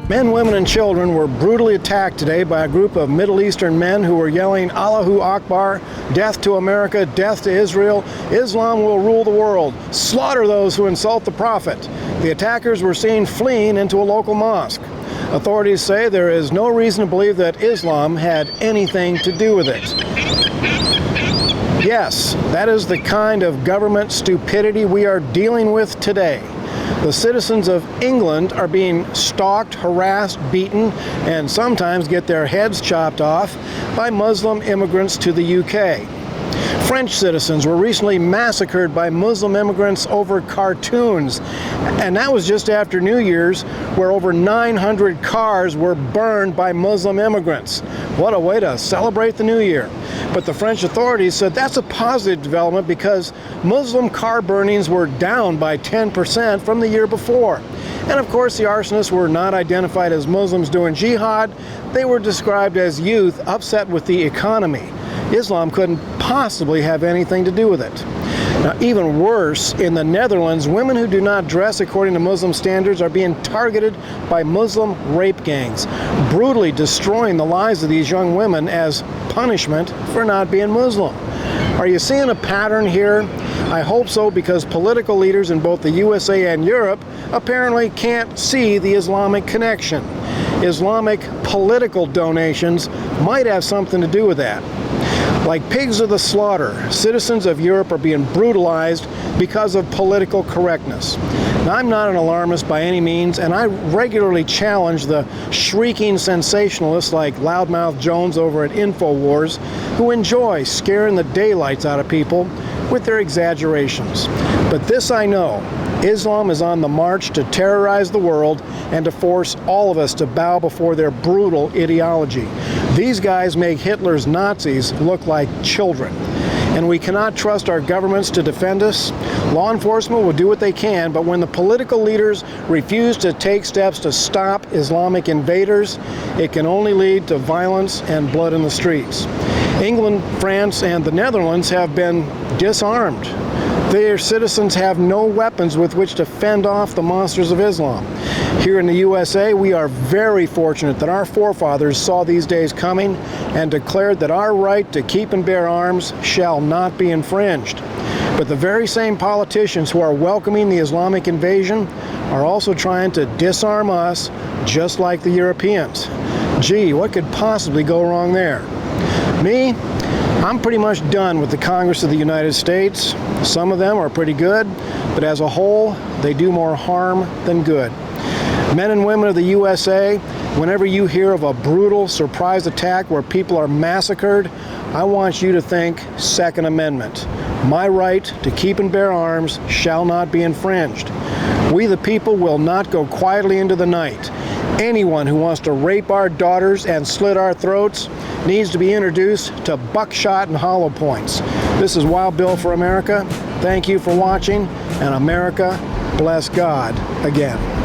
Men, women, and children were brutally attacked today by a group of Middle Eastern men who were yelling, Allahu Akbar, death to America, death to Israel, Islam will rule the world, slaughter those who insult the Prophet. The attackers were seen fleeing into a local mosque. Authorities say there is no reason to believe that Islam had anything to do with it. Yes, that is the kind of government stupidity we are dealing with today. The citizens of England are being stalked, harassed, beaten, and sometimes get their heads chopped off by Muslim immigrants to the UK. French citizens were recently massacred by Muslim immigrants over cartoons, and that was just after New Year's, where over 900 cars were burned by Muslim immigrants. What a way to celebrate the new year. But the French authorities said that's a positive development because Muslim car burnings were down by 10% from the year before. And of course, the arsonists were not identified as Muslims doing jihad. They were described as youth upset with the economy. Islam couldn't possibly have anything to do with it. Now, even worse, in the Netherlands, women who do not dress according to Muslim standards are being targeted by Muslim rape gangs, brutally destroying the lives of these young women as punishment for not being Muslim. Are you seeing a pattern here? I hope so, because political leaders in both the USA and Europe apparently can't see the Islamic connection. Islamic political donations might have something to do with that. Like pigs of the slaughter, citizens of Europe are being brutalized because of political correctness. Now, I'm not an alarmist by any means, and I regularly challenge the shrieking sensationalists like Loudmouth Jones over at InfoWars, who enjoy scaring the daylights out of people with their exaggerations. But this I know, Islam is on the march to terrorize the world and to force all of us to bow before their brutal ideology. These guys make Hitler's Nazis look like children. And we cannot trust our governments to defend us. Law enforcement will do what they can, but when the political leaders refuse to take steps to stop Islamic invaders, it can only lead to violence and blood in the streets. England, France, and the Netherlands have been disarmed. Their citizens have no weapons with which to fend off the monsters of Islam. Here in the USA, we are very fortunate that our forefathers saw these days coming and declared that our right to keep and bear arms shall not be infringed. But the very same politicians who are welcoming the Islamic invasion are also trying to disarm us, just like the Europeans. Gee, what could possibly go wrong there? Me? I'm pretty much done with the Congress of the United States. Some of them are pretty good, but as a whole, they do more harm than good. Men and women of the USA, whenever you hear of a brutal surprise attack where people are massacred, I want you to think Second Amendment. My right to keep and bear arms shall not be infringed. We the people will not go quietly into the night. Anyone who wants to rape our daughters and slit our throats needs to be introduced to Buckshot and hollow points. This is Wild Bill for America. Thank you for watching, and America bless God again.